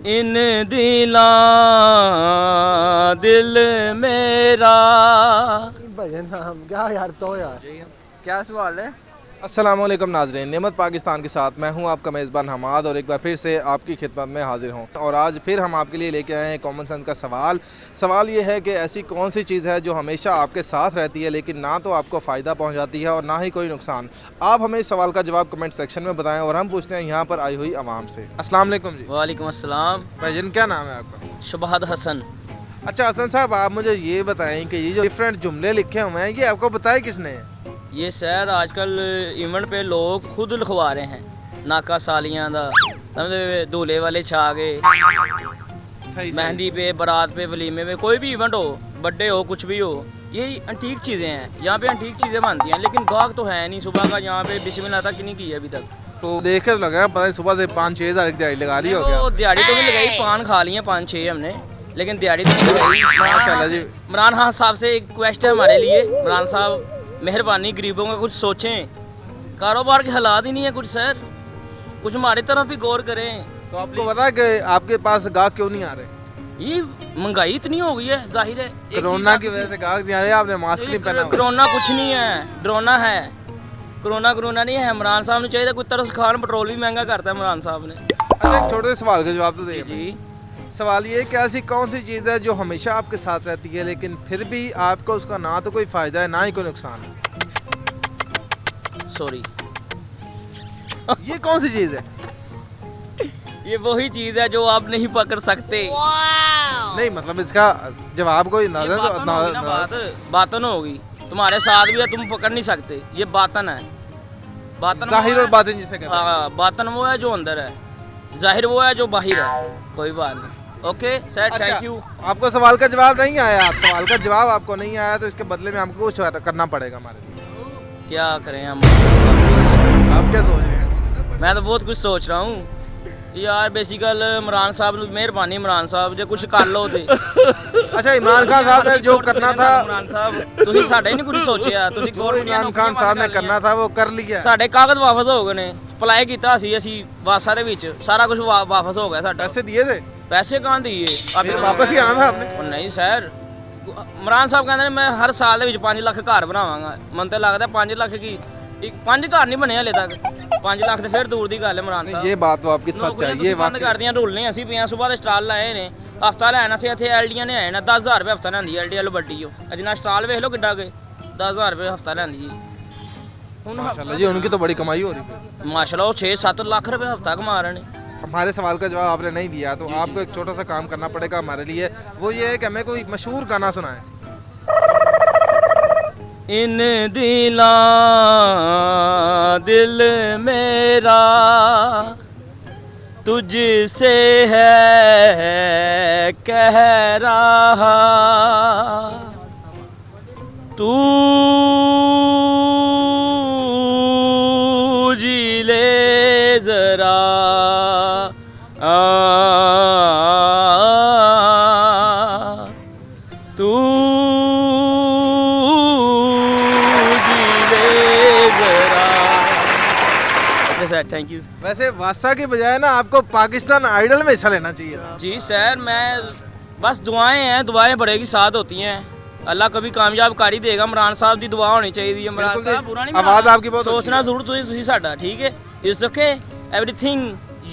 इन दिला दिल मेरा। भजन नाम क्या यार, तो यार क्या सवाल है? अस्सलामुअलैकुम नाज़रीन, नेमत पाकिस्तान के साथ मैं हूं आपका मेज़बान हमाद और एक बार फिर से आपकी खिदमत में हाजिर हूं। और आज फिर हम आपके लिए लेके आए हैं कॉमन सेंस का सवाल ये है कि ऐसी कौन सी चीज़ है जो हमेशा आपके साथ रहती है लेकिन ना तो आपको फ़ायदा पहुंचाती है और ना ही कोई नुकसान। आप हमें इस सवाल का जवाब कमेंट सेक्शन में बताएं और हम पूछते हैं यहाँ पर आई हुई आवाम से। अस्सलाम वालेकुम जी। वालेकुम अस्सलाम। भाईजान क्या नाम है आपका? शबाहत हसन। अच्छा हसन साहब, आप मुझे ये बताएं कि ये जो डिफरेंट जुमले लिखे हुए हैं ये आपको बताए किसने? ये सर आजकल इवेंट पे लोग खुद लिखवा रहे हैं। नाका सालियां दा समझे, दूल्हे वाले छा गए, मेहंदी पे, बारात पे, वलीमे में, कोई भी इवेंट हो, बर्थडे हो, कुछ भी हो, ये अंटीक चीज़ें हैं। यहाँ पे अंटीक चीज़ें बनती हैं लेकिन गाहक तो है नहीं। सुबह का यहाँ पे बिस्मिल्लाह तक नहीं की है अभी तक। तो देख के तो लग रहा है पता नहीं सुबह से 5-6 हज़ार की दिहाड़ी लगा ली हो क्या? तो दिहाड़ी तो नहीं लगाई, पान खा लिए 5-6 हमने, लेकिन दिहाड़ी तो नहीं लगाई। माशाल्लाह जी। इमरान खान साहब से एक रिक्वेस्ट है हमारे लिए। इमरान साहब मेहरबानी गरीबों का कुछ सोचें, कारोबार के हालात ही नहीं है कुछ सर, कुछ हमारी तरफ भी गौर करें। तो आपको पता है कि आपके पास गाहक क्यों नहीं आ रहे? ये महंगाई इतनी हो गई है, जाहिर है कोरोना की वजह से गाहक नहीं आ रहे। आपने मास्क नहीं पहना हुआ। कोरोना कुछ नहीं है, ड्रोना है। कोरोना नहीं है। इमरान साहब ने चाहिए कोई तरस खान, पेट्रोल भी महंगा करता है इमरान साहब ने। अच्छा, एक छोटे से सवाल का जवाब तो दे। जी सवाल ये है कि ऐसी कौन सी चीज़ है जो हमेशा आपके साथ रहती है लेकिन फिर भी आपको उसका ना तो कोई फ़ायदा है ना ही कोई नुकसान है? सॉरी ये कौन सी चीज़ है? ये वही चीज़ है जो आप नहीं पकड़ सकते। नहीं मतलब इसका जवाब कोई अंदाजा तो बातन होगी, तुम्हारे साथ भी है, तुम पकड़ नहीं सकते। ये बातन है। बातन जाहिर और बातिन जिसे कहते हैं। हाँ, बातन वो है जो अंदर है, जाहिर वो है जो बाहर है। कोई बात नहीं। ओके सर, अच्छा, थैंक यू। आपको सवाल का जवाब नहीं आया, सवाल का जवाब आपको नहीं आया तो इसके बदले में हमको कुछ करना पड़ेगा हमारे लिए। क्या करें हम? आप क्या सोच रहे हैं? मैं तो बहुत कुछ सोच रहा हूँ यार। बेसिकल इमरान साहब मेहरबानी, इमरान साहब जो कुछ कर लो थे। अच्छा, इमरान खान साहब ने जो करना था, इमरान साहब तुसी साडा ही नहीं कुछ सोचिया। तुसी जो इमरान खान साहब ने करना था वो कर लिया। ਸਾਡੇ ਕਾਗਜ਼ ਵਾਪਸ ਹੋ ਗਏ ਨੇ, ਅਪਲਾਈ ਕੀਤਾ ਸੀ ਅਸੀਂ ਵਾਸਾ ਦੇ ਵਿੱਚ, ਸਾਰਾ ਕੁਝ ਵਾਪਸ ਹੋ ਗਿਆ ਸਾਡਾ। पैसे दिए थे? ਪੈਸੇ ਕਹਾਂ ਦੀਏ? फिर वापस ही आना था आपने। ਉਹ ਨਹੀਂ ਸਰ, ਇਮਰਾਨ ਸਾਹਿਬ ਕਹਿੰਦੇ ਨੇ ਮੈਂ ਹਰ ਸਾਲ ਦੇ ਵਿੱਚ 5 ਲੱਖ ਘਰ ਬਣਾਵਾਂਗਾ। ਮੈਨੂੰ ਤਾਂ ਲੱਗਦਾ 5 ਲੱਖ ਕੀ 5 ਘਰ ਨਹੀਂ ਬਣੇ ਹਲੇ ਤੱਕ। 5 ਲੱਖ ਤੇ ਫਿਰ ਦੂਰ ਦੀ ਗੱਲ ਹੈ ਇਮਰਾਨ ਸਾਹਿਬ। ये बात तो आपकी सच है। ये ਬੰਦ ਕਰਦੀਆਂ ਰੁਲਨੇ ਅਸੀਂ ਪਿਆ। ਸੁਬਾਹ ਦੇ ਸਟਾਲ ਲਾਏ ਨੇ, ਹਫਤਾ ਲੈਣਾ ਸੀ ਇੱਥੇ ਐਲਡੀਆਂ ਨੇ ਆਏ ਨਾ 10000 ਰੁਪਏ ਹਫਤਾ ਲੈਂਦੀ ਐਲਡੀ ਵਾਲੋ ਵੱਡੀ ਹੋ। ਅਜਨਾ ਸਟਾਲ ਵੇਖ ਲਓ ਕਿੱਡਾ ਗਏ, 10000 ਰੁਪਏ ਹਫਤਾ ਲੈਂਦੀ ਜੀ। ਹੁਣ माशाल्लाह जी, उनकी तो बड़ी कमाई हो रही है। माशाल्लाह वो 6-7 लाख रुपए हफ्ता कमा रहे हैं। हमारे सवाल का जवाब आपने नहीं दिया तो आपको एक छोटा सा काम करना पड़ेगा हमारे लिए। वो ये है कि हमें कोई मशहूर गाना सुनाए। इन दिला दिल मेरा तुझसे है कह रहा, तू जी ले जरा तू जी ले जरा। Okay sir, thank you. वैसे वासा की बजाय ना आपको पाकिस्तान आइडल में हिस्सा लेना चाहिए था। जी सर, मैं बस दुआएं हैं, दुआएं बड़े की साथ होती हैं। अल्लाह कभी कामयाब कर ही देगा। इमरान साहब की दुआ होनी चाहिए। इमरान साहब बुरा नहीं, आवाज़ आपकी बहुत अच्छी सोचना जरूर तुझे साडा, ठीक है। इट्स ओके एवरीथिंग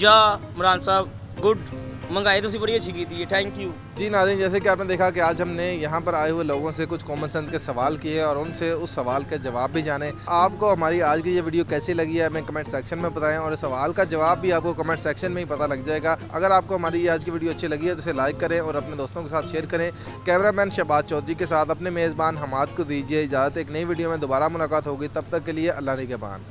या इमरान साहब गुड। महंगाई तो बड़ी अच्छी की थी। थैंक यू जी नाज़रीन, जैसे कि आपने देखा कि आज हमने यहाँ पर आए हुए लोगों से कुछ कॉमन सेंस के सवाल किए और उनसे उस सवाल के जवाब भी जाने। आपको हमारी आज की ये वीडियो कैसी लगी है हमें कमेंट सेक्शन में बताएं और सवाल का जवाब भी आपको कमेंट सेक्शन में ही पता लग जाएगा। अगर आपको हमारी आज की वीडियो अच्छी लगी है तो इसे लाइक करें और अपने दोस्तों के साथ शेयर करें। कैमरामैन शहबाज चौधरी के साथ अपने मेज़बान हमाद को दीजिए इजाज़त। एक नई वीडियो में दोबारा मुलाकात होगी, तब तक के लिए अल्लाह निगहबान।